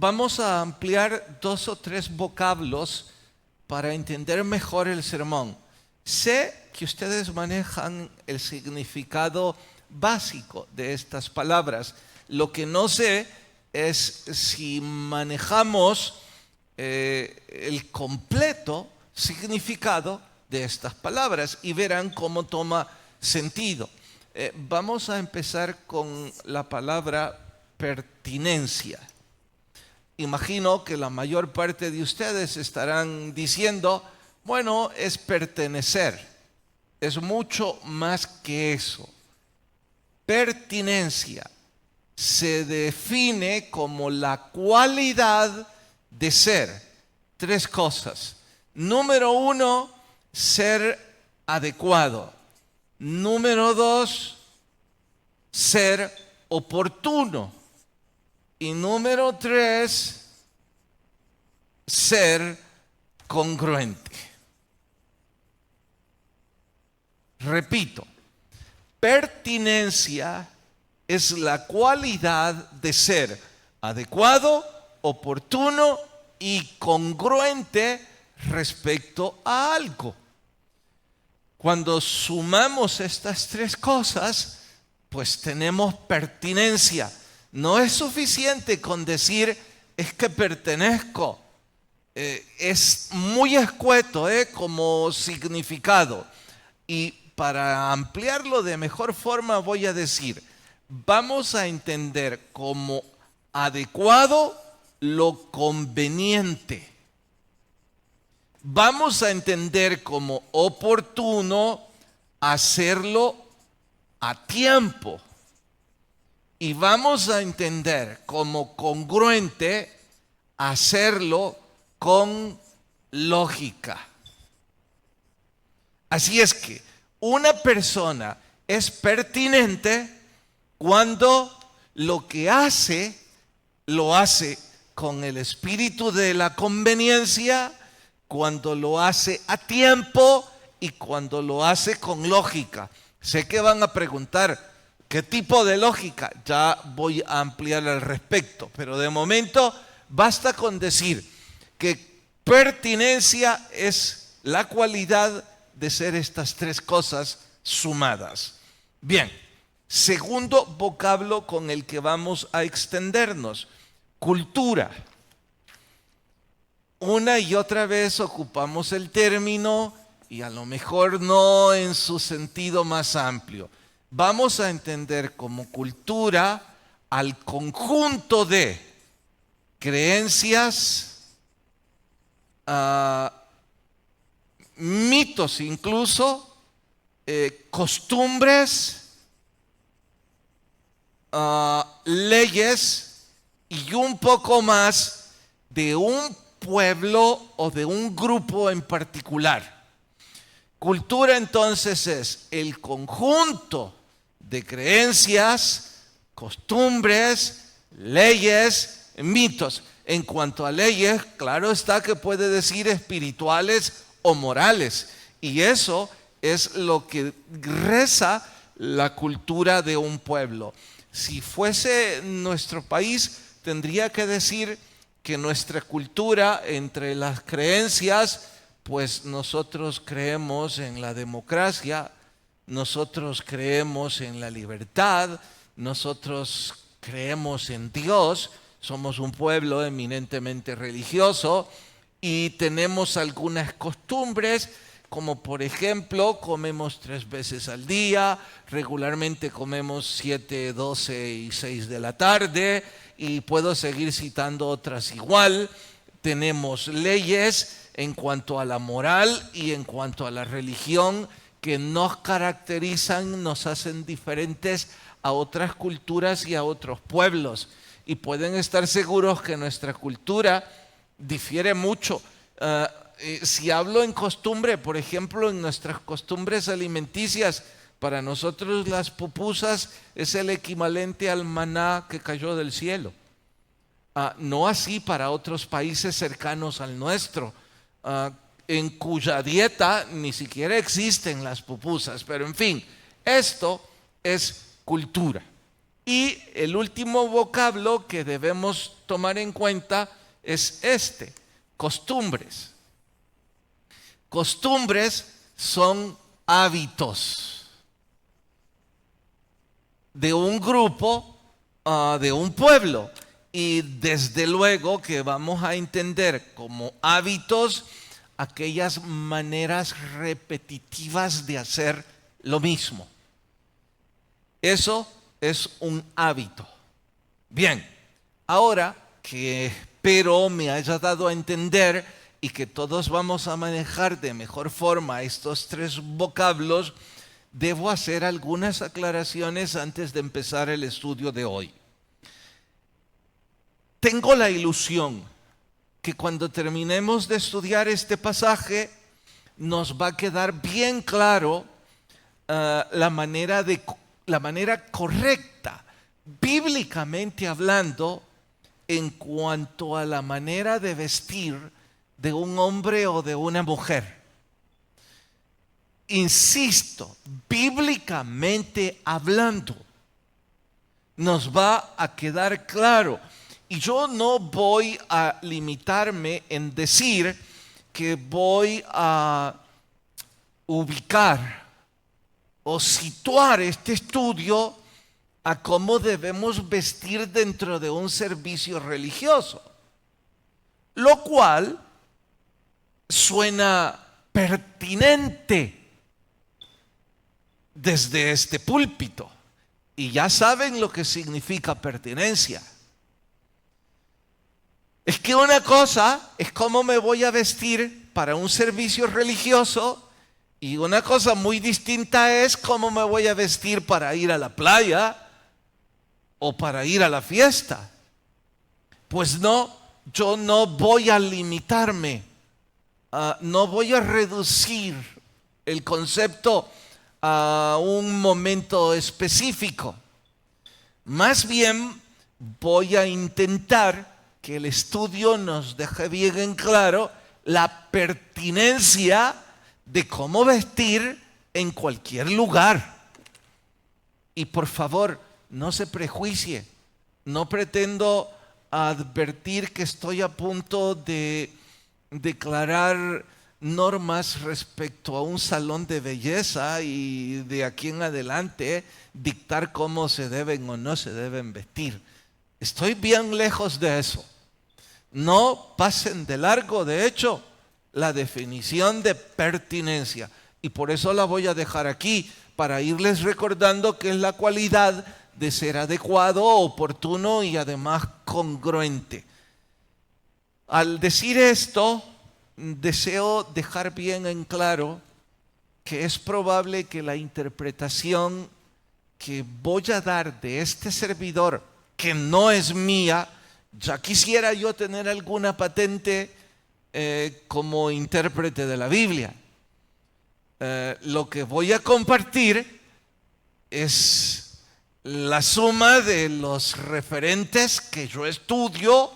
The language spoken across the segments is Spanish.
Vamos a ampliar 2 o 3 vocablos para entender mejor el sermón. Sé que ustedes manejan el significado básico de estas palabras. Lo que no sé es si manejamos el completo significado de estas palabras y verán cómo toma sentido. Vamos a empezar con la palabra pertinencia. Imagino que la mayor parte de ustedes estarán diciendo, bueno, es pertenecer, es mucho más que eso. Pertinencia se define como la cualidad de ser. 3 cosas. Número 1, ser adecuado. Número 2, ser oportuno. Y número 3, ser congruente. Repito, pertinencia es la cualidad de ser adecuado, oportuno y congruente respecto a algo. Cuando sumamos estas 3 cosas, pues tenemos pertinencia. No es suficiente con decir, es que pertenezco. Es muy escueto como significado. Y para ampliarlo de mejor forma voy a decir, vamos a entender como adecuado lo conveniente. Vamos a entender como oportuno hacerlo a tiempo. Y vamos a entender como congruente hacerlo con lógica. Así es que una persona es pertinente cuando lo que hace, lo hace con el espíritu de la conveniencia, cuando lo hace a tiempo y cuando lo hace con lógica. Sé que van a preguntar, ¿qué tipo de lógica? Ya voy a ampliar al respecto, pero de momento basta con decir que pertinencia es la cualidad de ser estas 3 cosas sumadas. Bien, segundo vocablo con el que vamos a extendernos, cultura. Una y otra vez ocupamos el término y a lo mejor no en su sentido más amplio. Vamos a entender como cultura al conjunto de creencias, mitos incluso, costumbres, leyes y un poco más de un pueblo o de un grupo en particular. Cultura entonces es el conjunto de creencias, costumbres, leyes, mitos. En cuanto a leyes, claro está que puede decir espirituales o morales. Y eso es lo que reza la cultura de un pueblo. Si fuese nuestro país, tendría que decir que nuestra cultura, entre las creencias, pues nosotros creemos en la democracia, nosotros creemos en la libertad, nosotros creemos en Dios, somos un pueblo eminentemente religioso y tenemos algunas costumbres, como por ejemplo, comemos 3 veces al día, regularmente comemos 7, 12 y 6 de la tarde, y puedo seguir citando otras igual. Tenemos leyes en cuanto a la moral y en cuanto a la religión que nos caracterizan, nos hacen diferentes a otras culturas y a otros pueblos. Y pueden estar seguros que nuestra cultura difiere mucho. Si hablo en costumbre, por ejemplo, en nuestras costumbres alimenticias, para nosotros las pupusas es el equivalente al maná que cayó del cielo. No así para otros países cercanos al nuestro, en cuya dieta ni siquiera existen las pupusas. Pero en fin, esto es cultura. Y el último vocablo que debemos tomar en cuenta es este: costumbres. Costumbres son hábitos de un grupo, de un pueblo. Y desde luego que vamos a entender como hábitos aquellas maneras repetitivas de hacer lo mismo. Eso es un hábito. Bien, ahora que espero me haya dado a entender y que todos vamos a manejar de mejor forma estos tres vocablos, debo hacer algunas aclaraciones antes de empezar el estudio de hoy. Tengo la ilusión que cuando terminemos de estudiar este pasaje nos va a quedar bien claro la manera correcta, bíblicamente hablando, en cuanto a la manera de vestir de un hombre o de una mujer. Insisto, bíblicamente hablando, nos va a quedar claro. Y yo no voy a limitarme en decir que voy a ubicar o situar este estudio a cómo debemos vestir dentro de un servicio religioso, lo cual suena pertinente desde este púlpito. Y ya saben lo que significa pertinencia. Es que una cosa es cómo me voy a vestir para un servicio religioso y una cosa muy distinta es cómo me voy a vestir para ir a la playa o para ir a la fiesta. Pues no, yo no voy a limitarme, no voy a reducir el concepto a un momento específico. Más bien voy a intentar que el estudio nos deje bien en claro la pertinencia de cómo vestir en cualquier lugar. Y por favor, no se prejuicie. No pretendo advertir que estoy a punto de declarar normas respecto a un salón de belleza y de aquí en adelante dictar cómo se deben o no se deben vestir. Estoy bien lejos de eso. No pasen de largo, de hecho, la definición de pertinencia. Y por eso la voy a dejar aquí, para irles recordando que es la cualidad de ser adecuado, oportuno y además congruente. Al decir esto, deseo dejar bien en claro que es probable que la interpretación que voy a dar de este servidor, que no es mía, ya quisiera yo tener alguna patente como intérprete de la Biblia. Lo que voy a compartir es la suma de los referentes que yo estudio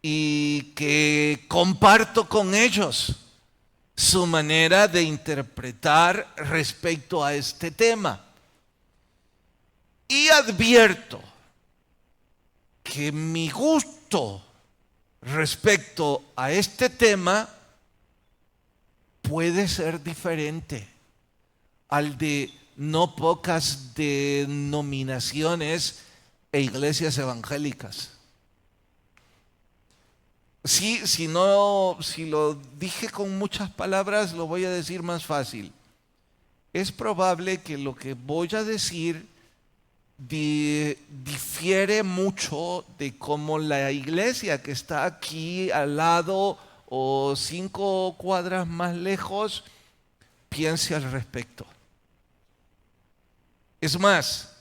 y que comparto con ellos su manera de interpretar respecto a este tema. Y advierto que mi gusto respecto a este tema puede ser diferente al de no pocas denominaciones e iglesias evangélicas. Si lo dije con muchas palabras, lo voy a decir más fácil. Es probable que lo que voy a decir difiere mucho de cómo la iglesia que está aquí al lado o 5 cuadras más lejos piense al respecto. Es más,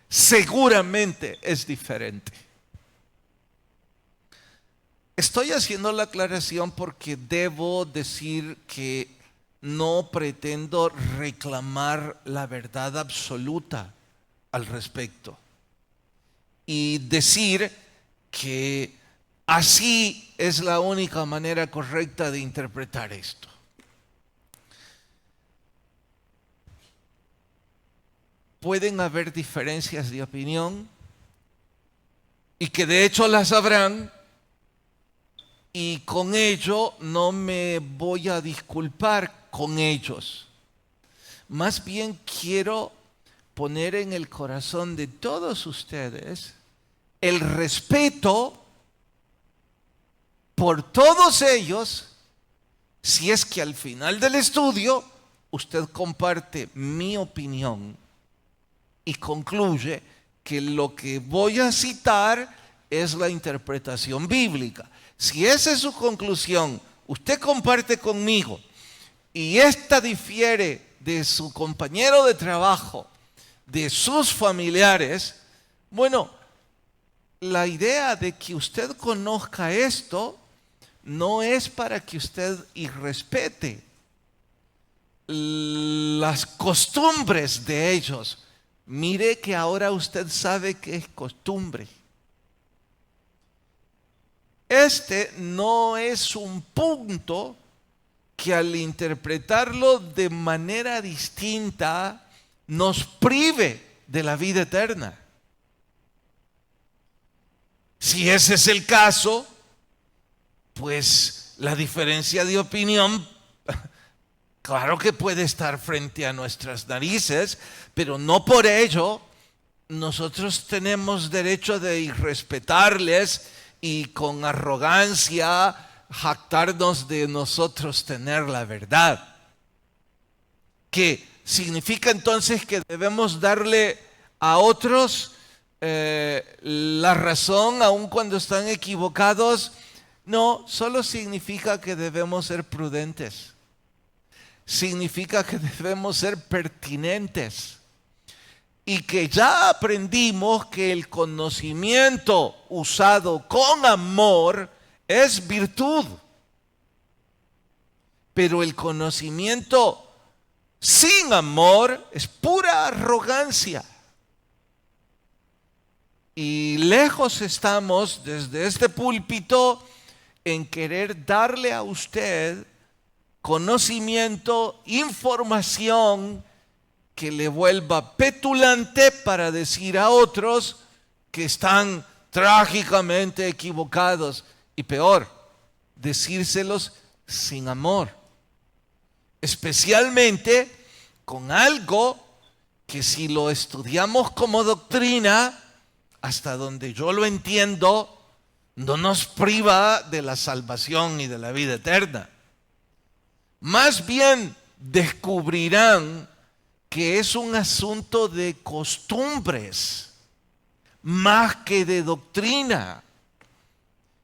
seguramente es diferente. Estoy haciendo la aclaración porque debo decir que no pretendo reclamar la verdad absoluta al respecto y decir que así es la única manera correcta de interpretar esto. pueden haber diferencias de opinión y que de hecho las habrán, y con ello no me voy a disculpar con ellos. Más bien quiero poner en el corazón de todos ustedes el respeto por todos ellos, si es que al final del estudio usted comparte mi opinión y concluye que lo que voy a citar es la interpretación bíblica. Si esa es su conclusión, usted comparte conmigo y esta difiere de su compañero de trabajo, de sus familiares, bueno, la idea de que usted conozca esto no es para que usted irrespete las costumbres de ellos. Mire que ahora usted sabe que es costumbre. Este no es un punto que al interpretarlo de manera distinta nos prive de la vida eterna. Si ese es el caso, pues la diferencia de opinión, claro que puede estar frente a nuestras narices, pero no por ello nosotros tenemos derecho de irrespetarles y con arrogancia jactarnos de nosotros tener la verdad. ¿Qué significa entonces que debemos darle a otros la razón aun cuando están equivocados? No, solo significa que debemos ser prudentes. Significa que debemos ser pertinentes. Y que ya aprendimos que el conocimiento usado con amor es virtud. Pero el conocimiento sin amor es pura arrogancia. Y lejos estamos desde este púlpito en querer darle a usted conocimiento, información que le vuelva petulante para decir a otros que están trágicamente equivocados. Y peor, decírselos sin amor. Especialmente con algo que si lo estudiamos como doctrina, hasta donde yo lo entiendo, no nos priva de la salvación y de la vida eterna. Más bien descubrirán que es un asunto de costumbres, más que de doctrina.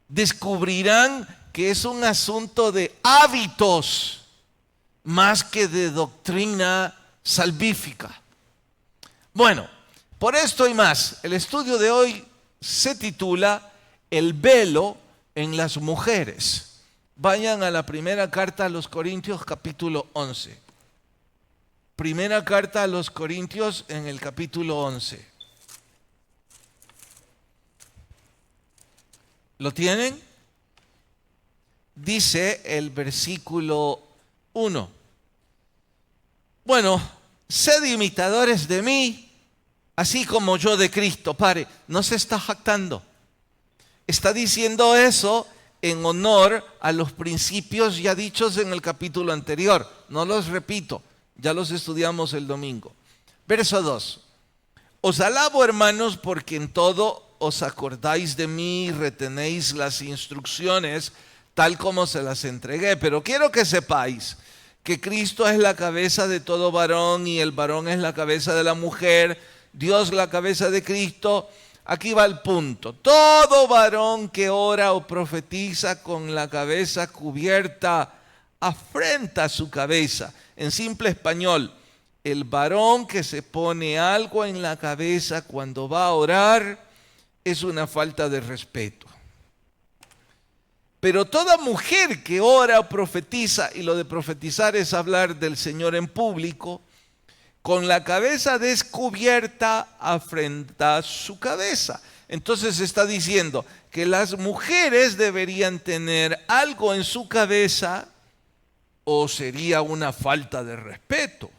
Descubrirán que es un asunto de hábitos, más que de doctrina salvífica. Bueno, por esto y más, el estudio de hoy se titula El velo en las mujeres. Vayan a la primera carta a los Corintios, capítulo 11. Primera carta a los Corintios en el capítulo 11. ¿Lo tienen? Dice el versículo 1. Bueno, sed imitadores de mí, así como yo de Cristo. Pare, no se está jactando. Está diciendo eso en honor a los principios ya dichos en el capítulo anterior. No los repito, ya los estudiamos el domingo. Verso 2. Os alabo, hermanos, porque en todo os acordáis de mí y retenéis las instrucciones tal como se las entregué. Pero quiero que sepáis que Cristo es la cabeza de todo varón y el varón es la cabeza de la mujer, Dios la cabeza de Cristo. Aquí va el punto. Todo varón que ora o profetiza con la cabeza cubierta afrenta su cabeza. En simple español, el varón que se pone algo en la cabeza cuando va a orar es una falta de respeto. Pero toda mujer que ora o profetiza, y lo de profetizar es hablar del Señor en público, con la cabeza descubierta afrenta su cabeza. Entonces está diciendo que las mujeres deberían tener algo en su cabeza o sería una falta de respeto.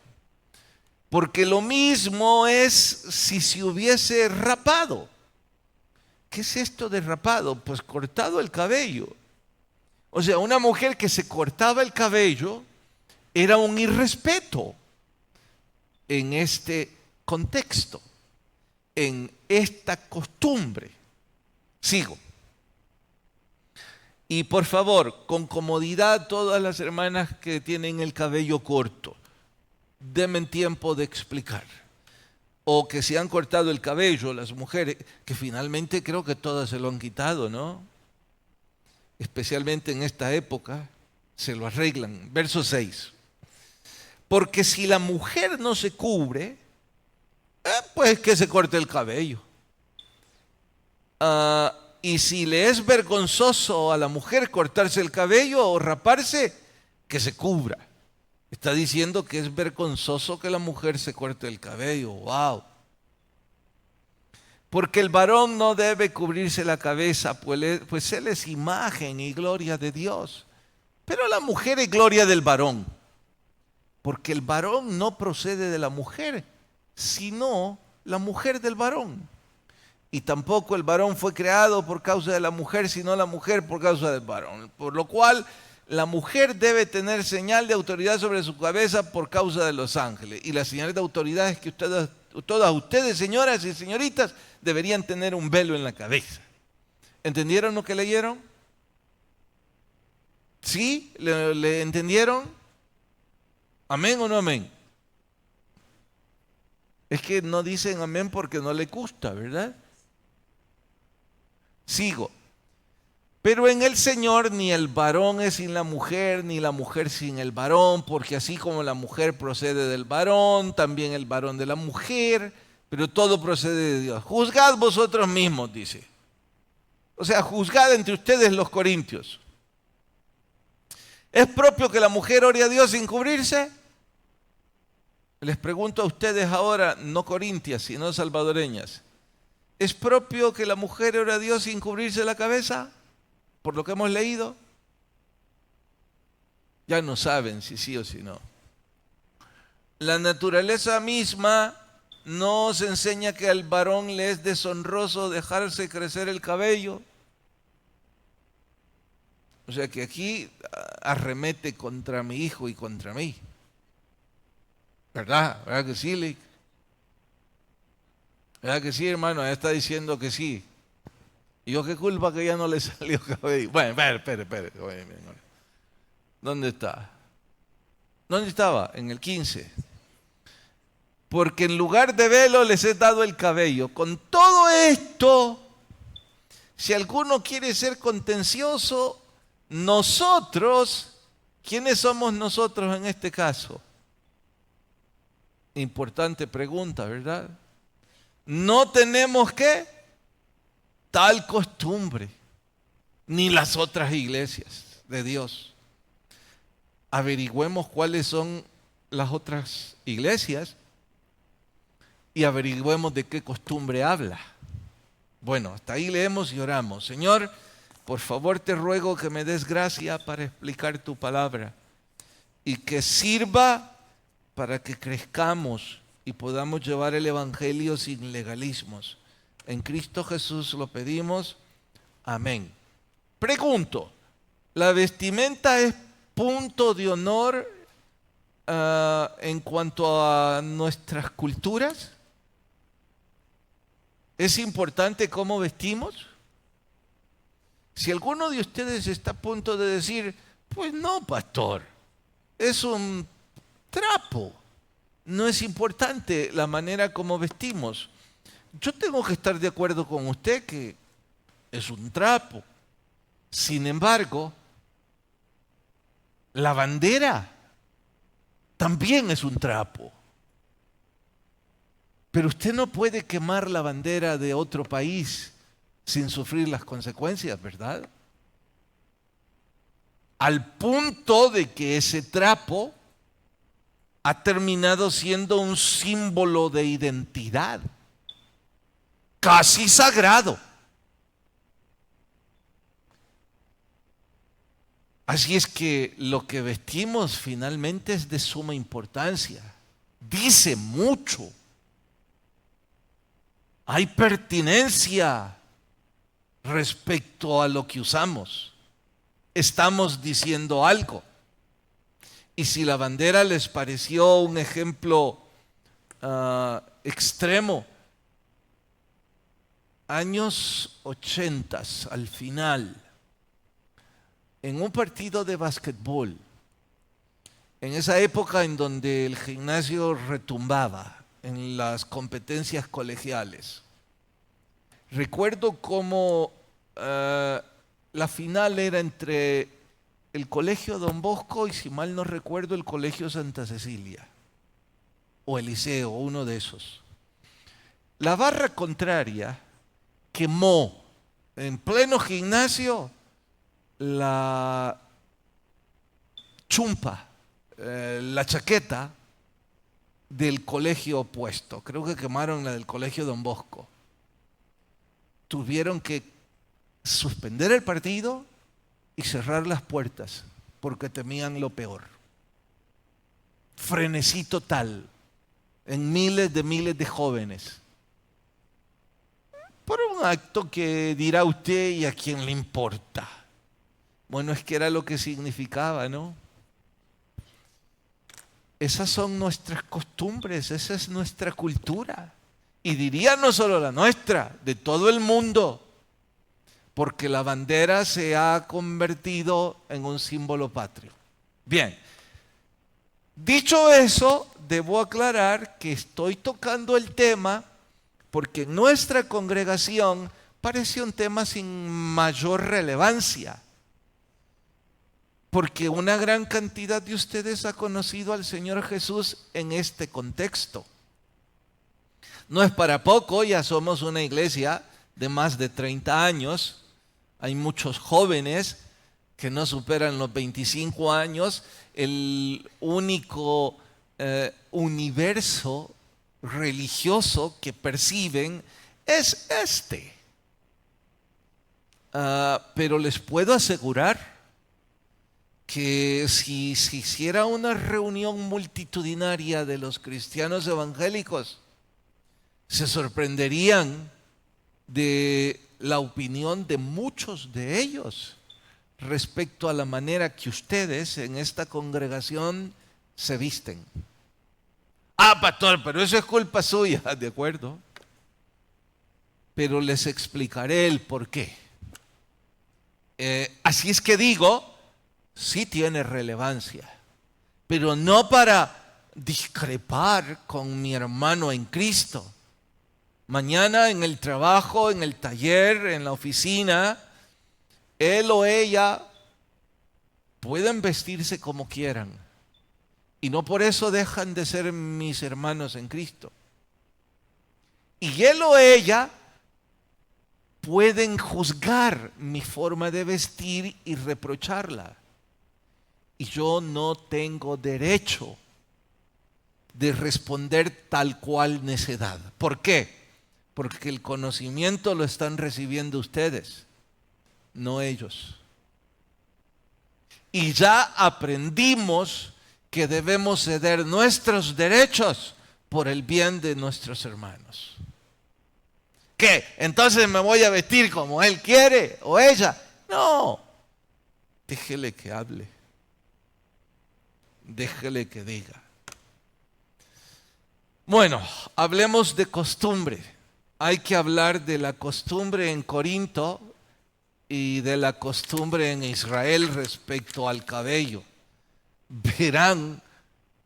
Porque lo mismo es si se hubiese rapado. ¿Qué es esto de rapado? Pues cortado el cabello. O sea, una mujer que se cortaba el cabello era un irrespeto en este contexto, en esta costumbre. Sigo. Y por favor, con comodidad, todas las hermanas que tienen el cabello corto, denme tiempo de explicar. O que se han cortado el cabello, las mujeres, que finalmente creo que todas se lo han quitado, ¿no? Especialmente en esta época, se lo arreglan. Verso 6. Porque si la mujer no se cubre, pues que se corte el cabello. Y si le es vergonzoso a la mujer cortarse el cabello o raparse, que se cubra. Está diciendo que es vergonzoso que la mujer se corte el cabello. ¡Wow! Porque el varón no debe cubrirse la cabeza, pues él es imagen y gloria de Dios. Pero la mujer es gloria del varón. Porque el varón no procede de la mujer, sino la mujer del varón. Y tampoco el varón fue creado por causa de la mujer, sino la mujer por causa del varón. Por lo cual la mujer debe tener señal de autoridad sobre su cabeza por causa de los ángeles. Y la señal de autoridad es que todas ustedes, señoras y señoritas, deberían tener un velo en la cabeza. ¿Entendieron lo que leyeron? ¿Sí? ¿Le entendieron? ¿Amén o no amén? Es que no dicen amén porque no le gusta, ¿verdad? Sigo. Pero en el Señor ni el varón es sin la mujer, ni la mujer sin el varón, porque así como la mujer procede del varón, también el varón de la mujer, pero todo procede de Dios. Juzgad vosotros mismos, dice. O sea, juzgad entre ustedes los corintios. ¿Es propio que la mujer ore a Dios sin cubrirse? Les pregunto a ustedes ahora, no corintias, sino salvadoreñas. ¿Es propio que la mujer ore a Dios sin cubrirse la cabeza? Por lo que hemos leído. Ya no saben si sí o si no. La naturaleza misma nos enseña que al varón le es deshonroso dejarse crecer el cabello. O sea que aquí arremete contra mi hijo y contra mí. ¿Verdad? ¿Verdad que sí, Lick? ¿Verdad que sí, hermano? Ella está diciendo que sí. ¿Y yo qué culpa que ya no le salió cabello? Bueno, espere. ¿Dónde está? ¿Dónde estaba? En el 15. Porque en lugar de velo les he dado el cabello. Con todo esto, si alguno quiere ser contencioso, nosotros, ¿quiénes somos nosotros en este caso? Importante pregunta, ¿verdad? No tenemos ¿qué? Tal costumbre, ni las otras iglesias de Dios. Averigüemos cuáles son las otras iglesias y averigüemos de qué costumbre habla. Bueno, hasta ahí leemos y oramos. Señor, por favor te ruego que me des gracia para explicar tu palabra y que sirva para que crezcamos y podamos llevar el evangelio sin legalismos. En Cristo Jesús lo pedimos. Amén. Pregunto, ¿la vestimenta es punto de honor en cuanto a nuestras culturas? ¿Es importante cómo vestimos? Si alguno de ustedes está a punto de decir, pues no, pastor, es un trapo, no es importante la manera como vestimos. Yo tengo que estar de acuerdo con usted que es un trapo. Sin embargo, la bandera también es un trapo. Pero usted no puede quemar la bandera de otro país sin sufrir las consecuencias, ¿verdad? Al punto de que ese trapo ha terminado siendo un símbolo de identidad, casi sagrado. Así es que lo que vestimos finalmente es de suma importancia. dice mucho. Hay pertinencia respecto a lo que usamos. Estamos diciendo algo. Y si la bandera les pareció un ejemplo extremo, años 80, al final, en un partido de básquetbol, en esa época en donde el gimnasio retumbaba en las competencias colegiales, recuerdo cómo la final era entre el Colegio Don Bosco y, si mal no recuerdo, el Colegio Santa Cecilia o el Liceo, uno de esos. La barra contraria quemó en pleno gimnasio la chumpa, la chaqueta del colegio opuesto. Creo que quemaron la del Colegio Don Bosco. Tuvieron que suspender el partido y cerrar las puertas porque temían lo peor. Frenesí total en miles de jóvenes por un acto que dirá usted, ¿y a quién le importa? Bueno, es que era lo que significaba, ¿no? Esas son nuestras costumbres, esa es nuestra cultura. Y diría no solo la nuestra, de todo el mundo, porque la bandera se ha convertido en un símbolo patrio. Bien, dicho eso, debo aclarar que estoy tocando el tema porque en nuestra congregación parece un tema sin mayor relevancia, porque una gran cantidad de ustedes ha conocido al Señor Jesús en este contexto. No es para poco, ya somos una iglesia de más de 30 años, hay muchos jóvenes que no superan los 25 años, el único universo religioso que perciben es este. Pero les puedo asegurar que si se hiciera una reunión multitudinaria de los cristianos evangélicos, se sorprenderían de la opinión de muchos de ellos respecto a la manera que ustedes en esta congregación se visten. Ah, pastor, pero eso es culpa suya, de acuerdo. Pero les explicaré el por qué. Así es que digo, sí tiene relevancia, pero no para discrepar con mi hermano en Cristo. Mañana en el trabajo, en el taller, en la oficina, él o ella pueden vestirse como quieran. Y no por eso dejan de ser mis hermanos en Cristo. Y él o ella pueden juzgar mi forma de vestir y reprocharla. Y yo no tengo derecho de responder tal cual necedad. ¿Por qué? Porque el conocimiento lo están recibiendo ustedes, no ellos. Y ya aprendimos que debemos ceder nuestros derechos por el bien de nuestros hermanos. ¿Qué? ¿Entonces me voy a vestir como él quiere o ella? No, déjele que hable, déjele que diga. Bueno, hablemos de costumbre. Hay que hablar de la costumbre en Corinto y de la costumbre en Israel respecto al cabello. Verán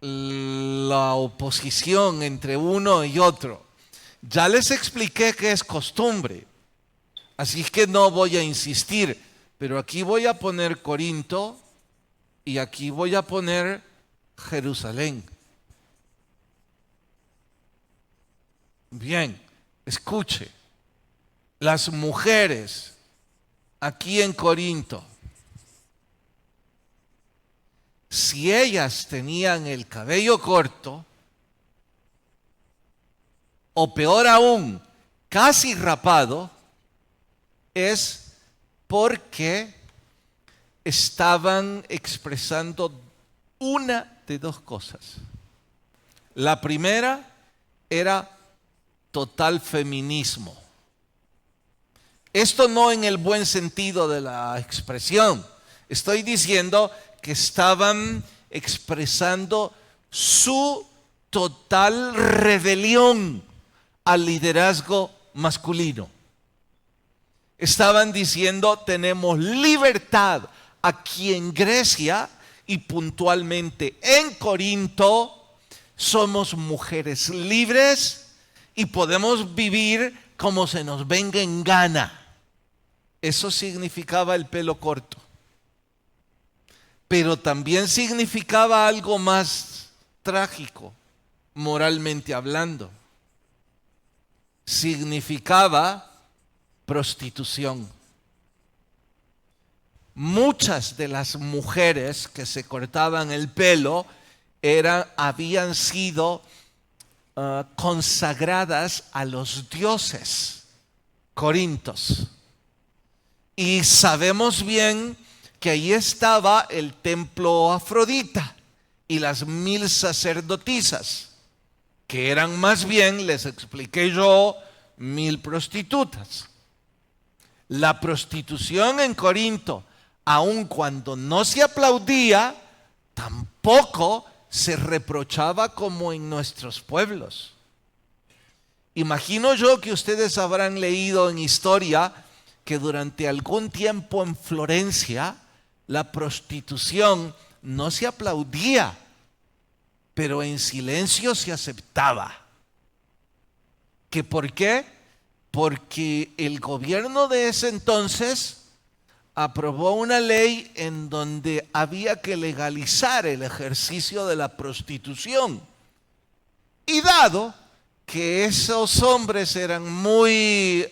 la oposición entre uno y otro. Ya les expliqué que es costumbre, así que no voy a insistir, pero aquí voy a poner Corinto y aquí voy a poner Jerusalén. Bien, escuche, las mujeres aquí en Corinto, si ellas tenían el cabello corto, o peor aún, casi rapado, es porque estaban expresando una de dos cosas. La primera era total feminismo. Esto no en el buen sentido de la expresión. Estoy diciendo que estaban expresando su total rebelión al liderazgo masculino. Estaban diciendo, tenemos libertad aquí en Grecia y puntualmente en Corinto. Somos mujeres libres y podemos vivir como se nos venga en gana. Eso significaba el pelo corto. Pero también significaba algo más trágico, moralmente hablando. Significaba prostitución. Muchas de las mujeres que se cortaban el pelo habían sido consagradas a los dioses corintios. Y sabemos bien que ahí estaba el templo Afrodita y las 1000 sacerdotisas, que eran más bien, les expliqué yo, 1000 prostitutas. La prostitución en Corinto, aun cuando no se aplaudía, tampoco se reprochaba como en nuestros pueblos. Imagino yo que ustedes habrán leído en historia que durante algún tiempo en Florencia la prostitución no se aplaudía, pero en silencio se aceptaba. ¿Que por qué? Porque el gobierno de ese entonces aprobó una ley en donde había que legalizar el ejercicio de la prostitución. Y dado que esos hombres eran muy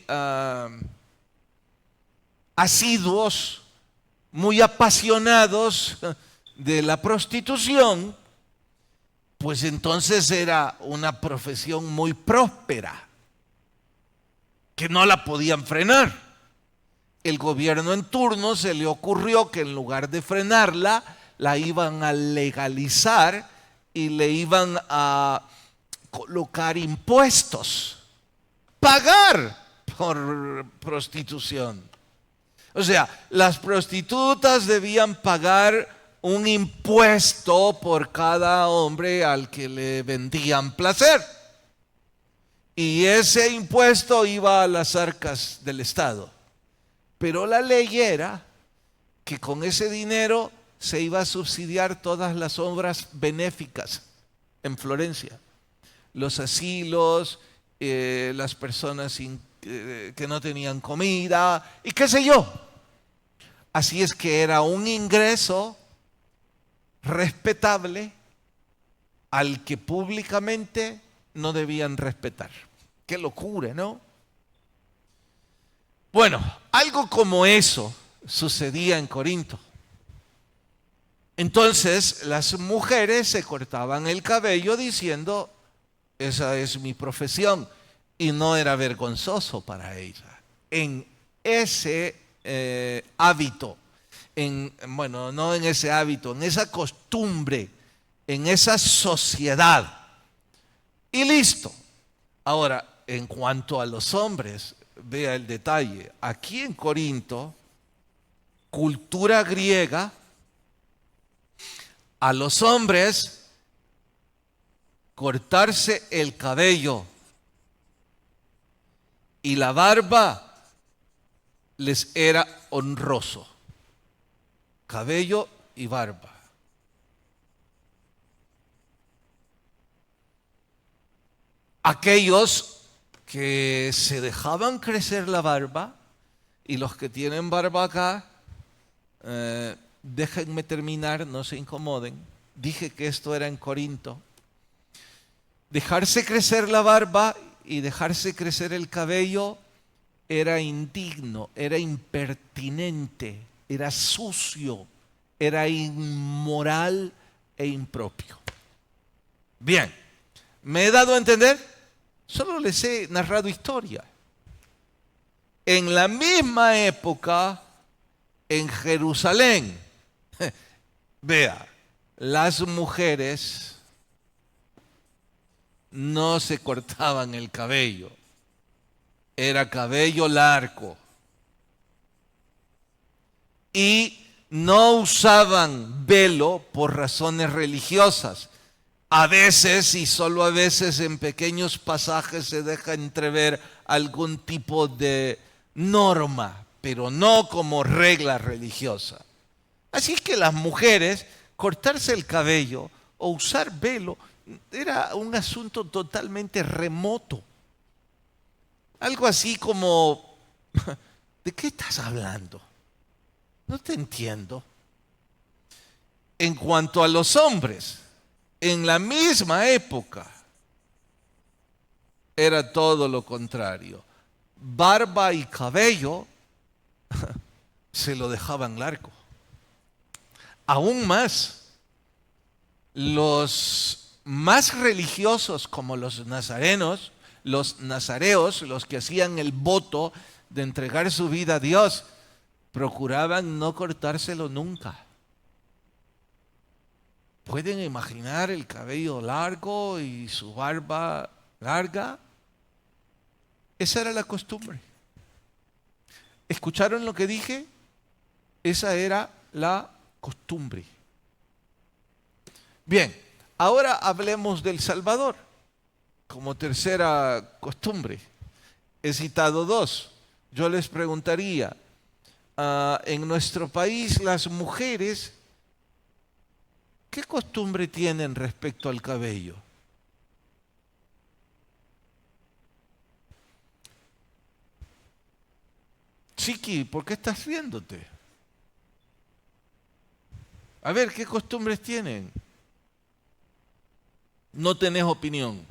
asiduos, muy apasionados de la prostitución, pues entonces era una profesión muy próspera, que no la podían frenar. El gobierno en turno se le ocurrió que en lugar de frenarla, la iban a legalizar y le iban a colocar impuestos, pagar por prostitución. O sea, las prostitutas debían pagar un impuesto por cada hombre al que le vendían placer. Y ese impuesto iba a las arcas del Estado. Pero la ley era que con ese dinero se iba a subsidiar todas las obras benéficas en Florencia. Los asilos, las personas que no tenían comida y qué sé yo. Así es que era un ingreso respetable al que públicamente no debían respetar. Qué locura, ¿no? Bueno, algo como eso sucedía en Corinto. Entonces las mujeres se cortaban el cabello diciendo, esa es mi profesión, y no era vergonzoso para ella. En ese hábito, no en ese hábito, en esa costumbre, en esa sociedad. Y listo. Ahora, en cuanto a los hombres, vea el detalle. Aquí en Corinto, cultura griega, a los hombres cortarse el cabello y la barba les era honroso. Cabello y barba. Aquellos que se dejaban crecer la barba, y los que tienen barba acá, déjenme terminar, no se incomoden. Dije que esto era en Corinto. Dejarse crecer la barba y dejarse crecer el cabello era indigno, era impertinente, era sucio, era inmoral e impropio. Bien, ¿me he dado a entender? Solo les he narrado historia. En la misma época, en Jerusalén, vea, las mujeres no se cortaban el cabello. Era cabello largo. Y no usaban velo por razones religiosas. A veces, y solo a veces, en pequeños pasajes se deja entrever algún tipo de norma, pero no como regla religiosa. Así es que las mujeres, cortarse el cabello o usar velo era un asunto totalmente remoto. Algo así como, ¿de qué estás hablando? No te entiendo. En cuanto a los hombres, en la misma época era todo lo contrario. Barba y cabello se lo dejaban largo. Aún más, los más religiosos como los nazarenos, los nazareos, los que hacían el voto de entregar su vida a Dios, procuraban no cortárselo nunca. ¿Pueden imaginar el cabello largo y su barba larga? Esa era la costumbre. ¿Escucharon lo que dije? Esa era la costumbre. Bien, ahora hablemos del Salvador como tercera costumbre. He citado dos. Yo les preguntaría, en nuestro país las mujeres, ¿qué costumbre tienen respecto al cabello? Chiqui, ¿por qué estás riéndote? A ver, ¿qué costumbres tienen? No tenés opinión.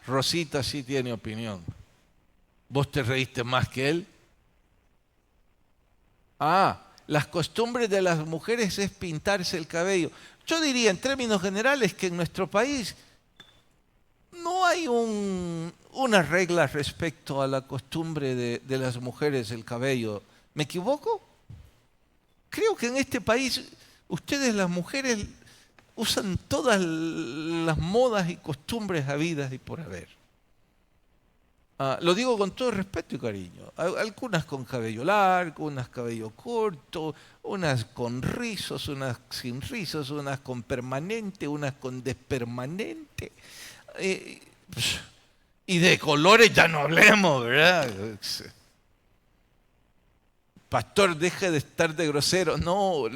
Rosita sí tiene opinión. ¿Vos te reíste más que él? Las costumbres de las mujeres es pintarse el cabello. Yo diría en términos generales que en nuestro país no hay una regla respecto a la costumbre de las mujeres el cabello. ¿Me equivoco? Creo que en este país ustedes las mujeres usan todas las modas y costumbres habidas y por haber. Lo digo con todo respeto y cariño. Algunas con cabello largo, unas cabello corto, unas con rizos, unas sin rizos, unas con permanente, unas con despermanente. Y de colores ya no hablemos, ¿verdad? Pastor, deje de estar de grosero. No,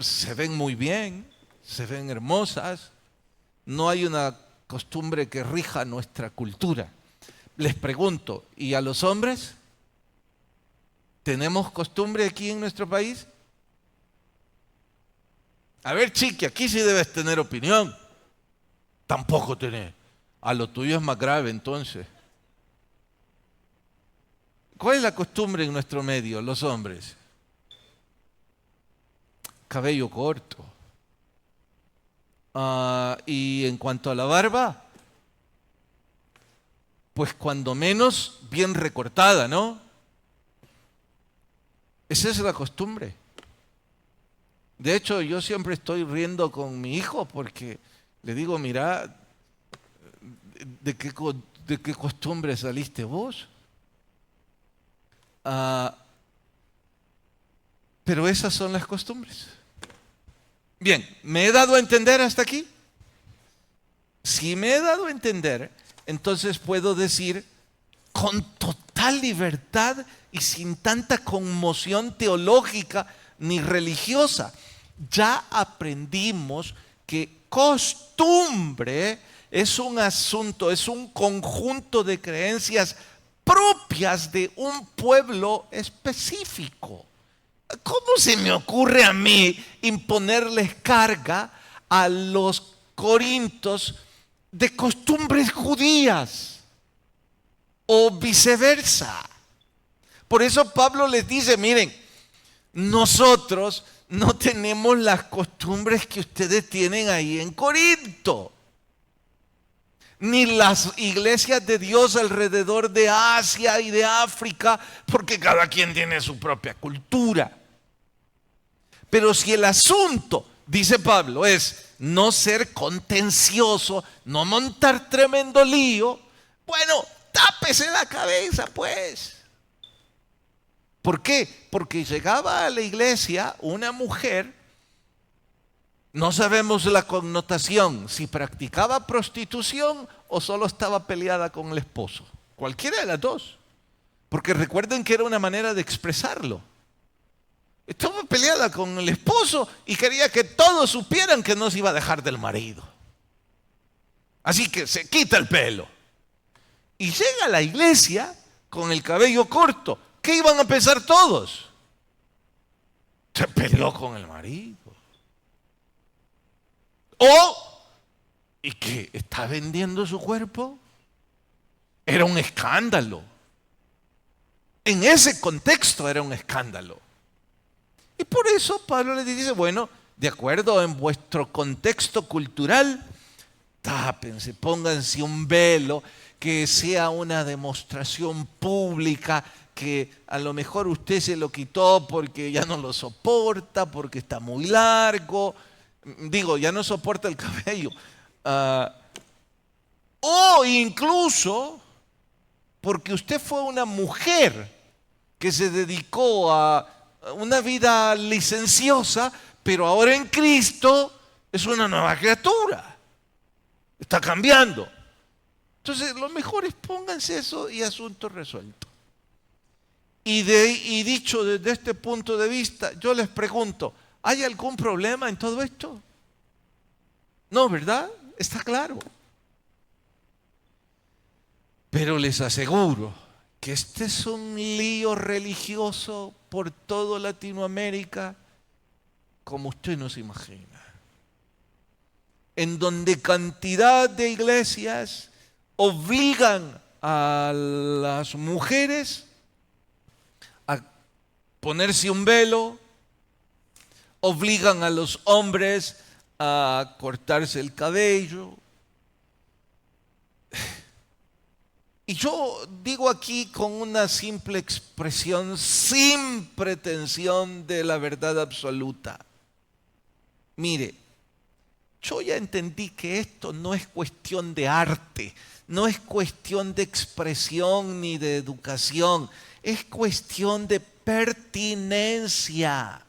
se ven muy bien, se ven hermosas. No hay una costumbre que rija nuestra cultura. Les pregunto, ¿y a los hombres? ¿Tenemos costumbre aquí en nuestro país? A ver, chiqui, aquí sí debes tener opinión. Tampoco tenés. A lo tuyo es más grave entonces. ¿Cuál es la costumbre en nuestro medio, los hombres? Cabello corto. Y en cuanto a la barba, pues cuando menos bien recortada, ¿no? Esa es la costumbre. De hecho, yo siempre estoy riendo con mi hijo porque le digo, mira, ¿de qué costumbre saliste vos? Pero esas son las costumbres. Bien, ¿me he dado a entender hasta aquí? Si me he dado a entender, entonces puedo decir con total libertad y sin tanta conmoción teológica ni religiosa. Ya aprendimos que costumbre es un asunto, es un conjunto de creencias propias de un pueblo específico. ¿Cómo se me ocurre a mí imponerles carga a los corintios de costumbres judías o viceversa? Por eso Pablo les dice, miren, nosotros no tenemos las costumbres que ustedes tienen ahí en Corinto, ni las iglesias de Dios alrededor de Asia y de África, porque cada quien tiene su propia cultura. Pero si el asunto dice Pablo, es no ser contencioso, no montar tremendo lío. Bueno, tápese la cabeza, pues. ¿Por qué? Porque llegaba a la iglesia una mujer, no sabemos la connotación, si practicaba prostitución o solo estaba peleada con el esposo. Cualquiera de las dos. Porque recuerden que era una manera de expresarlo. Estaba peleada con el esposo y quería que todos supieran que no se iba a dejar del marido. Así que se quita el pelo. Y llega a la iglesia con el cabello corto. ¿Qué iban a pensar todos? Se peleó con el marido. ¿Y qué? ¿Está vendiendo su cuerpo? Era un escándalo. En ese contexto era un escándalo. Y por eso Pablo les dice, bueno, de acuerdo en vuestro contexto cultural, tápense, pónganse un velo, que sea una demostración pública, que a lo mejor usted se lo quitó porque ya no lo soporta, porque está muy largo, ya no soporta el cabello. O incluso porque usted fue una mujer que se dedicó a una vida licenciosa, pero ahora en Cristo es una nueva criatura. Está cambiando. Entonces, lo mejor es pónganse eso y asunto resuelto. Y dicho desde este punto de vista, yo les pregunto, ¿hay algún problema en todo esto? No, ¿verdad? Está claro. Pero les aseguro que este es un lío religioso por toda Latinoamérica como usted no se imagina. En donde cantidad de iglesias obligan a las mujeres a ponerse un velo, obligan a los hombres a cortarse el cabello. Y yo digo aquí con una simple expresión, sin pretensión de la verdad absoluta. Mire, yo ya entendí que esto no es cuestión de arte, no es cuestión de expresión ni de educación, es cuestión de pertinencia.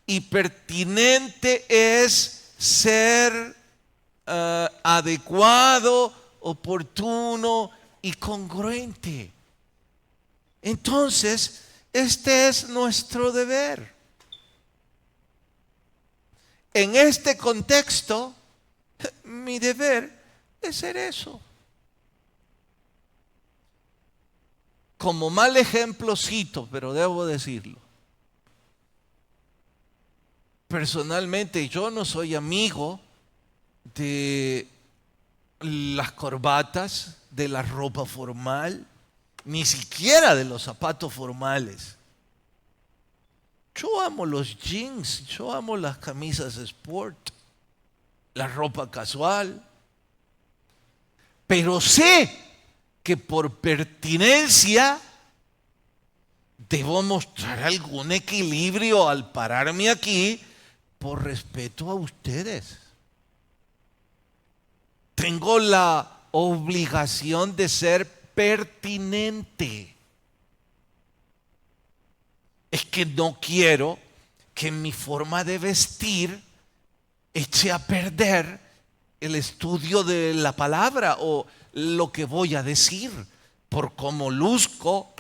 Y pertinente es ser adecuado, oportuno y congruente. Entonces, este es nuestro deber. En este contexto, mi deber es ser eso. Como mal ejemplo cito, pero debo decirlo. Personalmente, yo no soy amigo de las corbatas, de la ropa formal, ni siquiera de los zapatos formales. Yo amo los jeans, yo amo las camisas sport, la ropa casual, pero sé que por pertinencia debo mostrar algún equilibrio al pararme aquí por respeto a ustedes. Tengo la obligación de ser pertinente. Es que no quiero que mi forma de vestir eche a perder el estudio de la palabra o lo que voy a decir por cómo luzco.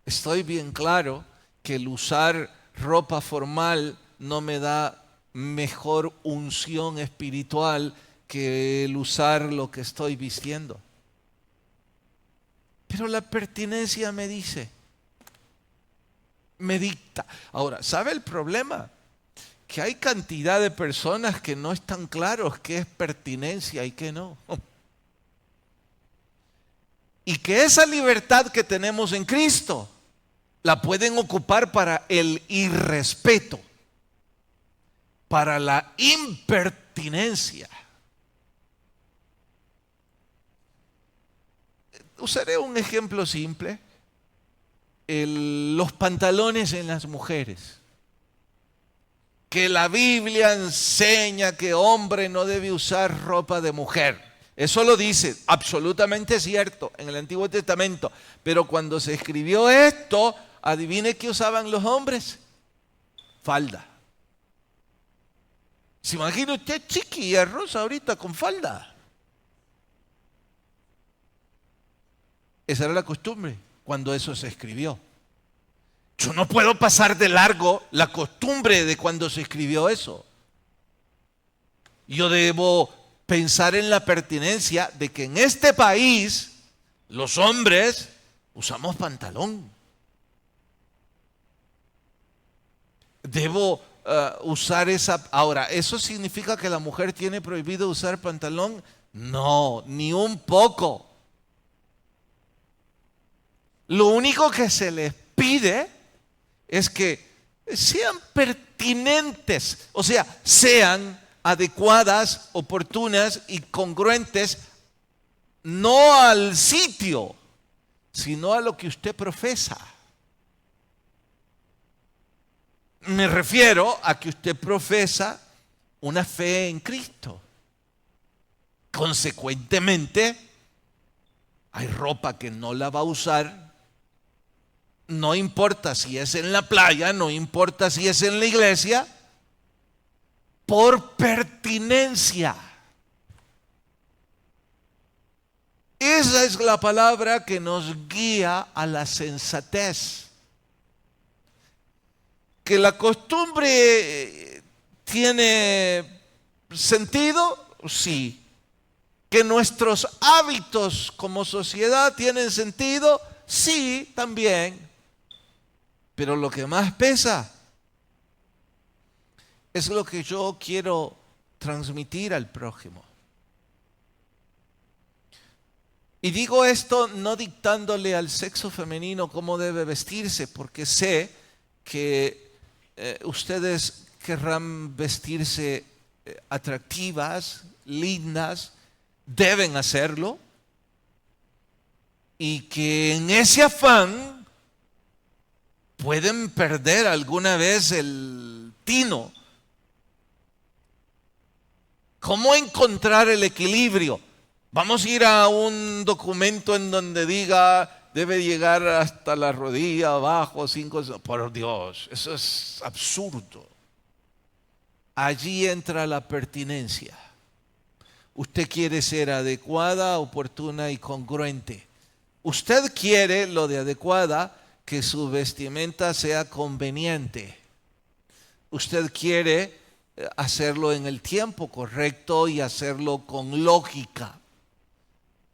Estoy bien claro que el usar ropa formal no me da mejor unción espiritual que el usar lo que estoy vistiendo. Pero la pertinencia me dice, me dicta. Ahora, ¿sabe el problema? Que hay cantidad de personas que no están claros qué es pertinencia y qué no. Y que esa libertad que tenemos en Cristo la pueden ocupar para el irrespeto, para la impertinencia. Usaré un ejemplo simple. los pantalones en las mujeres. Que la Biblia enseña que hombre no debe usar ropa de mujer. Eso lo dice, absolutamente cierto, en el Antiguo Testamento. Pero cuando se escribió esto, adivine qué usaban los hombres. Falda. ¿Se imagina usted chiquilla rosa ahorita con falda? Esa era la costumbre cuando eso se escribió. Yo no puedo pasar de largo la costumbre de cuando se escribió eso. Yo debo pensar en la pertinencia de que en este país los hombres usamos pantalón. Debo usar esa... Ahora, ¿eso significa que la mujer tiene prohibido usar pantalón? No, ni un poco. Lo único que se les pide es que sean pertinentes, o sea, sean adecuadas, oportunas y congruentes, no al sitio, sino a lo que usted profesa. Me refiero a que usted profesa una fe en Cristo. Consecuentemente, hay ropa que no la va a usar. No importa si es en la playa, no importa si es en la iglesia, por pertinencia. Esa es la palabra que nos guía a la sensatez. Que la costumbre tiene sentido, sí. Que nuestros hábitos como sociedad tienen sentido, sí, también. Pero lo que más pesa es lo que yo quiero transmitir al prójimo. Y digo esto no dictándole al sexo femenino cómo debe vestirse, porque sé que ustedes querrán vestirse atractivas, lindas, deben hacerlo, y que en ese afán pueden perder alguna vez el tino. ¿Cómo encontrar el equilibrio? Vamos a ir a un documento en donde diga debe llegar hasta la rodilla, abajo, 5. Por Dios, eso es absurdo. Allí entra la pertinencia. Usted quiere ser adecuada, oportuna y congruente. Usted quiere lo de adecuada, que su vestimenta sea conveniente. Usted quiere hacerlo en el tiempo correcto y hacerlo con lógica.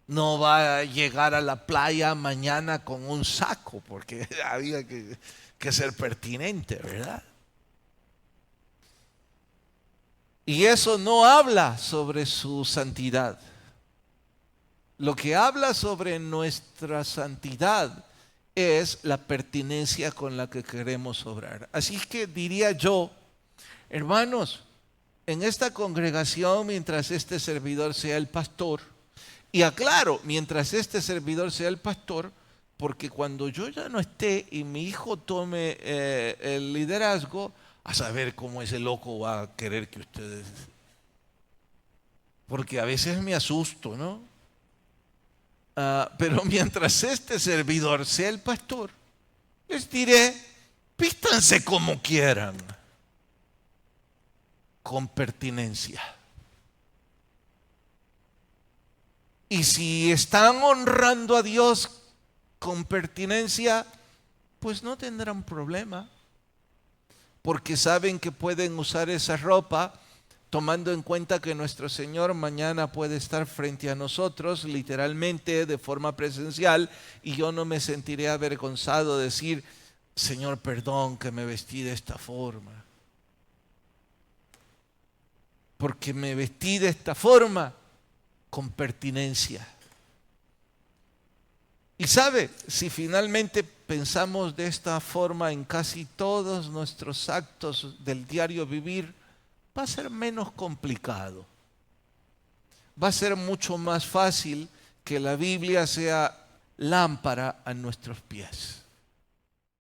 No va a llegar a la playa mañana con un saco, porque había que ser pertinente, ¿verdad? Y eso no habla sobre su santidad. Lo que habla sobre nuestra santidad es la pertinencia con la que queremos obrar. Así que diría yo, hermanos, en esta congregación, mientras este servidor sea el pastor, y aclaro, mientras este servidor sea el pastor, porque cuando yo ya no esté y mi hijo tome el liderazgo, a saber cómo ese loco va a querer que ustedes... Porque a veces me asusto, ¿no? Pero mientras este servidor sea el pastor, les diré, vístanse como quieran, con pertinencia. Y si están honrando a Dios con pertinencia, pues no tendrán problema, porque saben que pueden usar esa ropa tomando en cuenta que nuestro Señor mañana puede estar frente a nosotros, literalmente, de forma presencial, y yo no me sentiré avergonzado de decir, Señor, perdón que me vestí de esta forma. Porque me vestí de esta forma con pertinencia. Y sabe, si finalmente pensamos de esta forma en casi todos nuestros actos del diario vivir, va a ser menos complicado. Va a ser mucho más fácil que la Biblia sea lámpara a nuestros pies.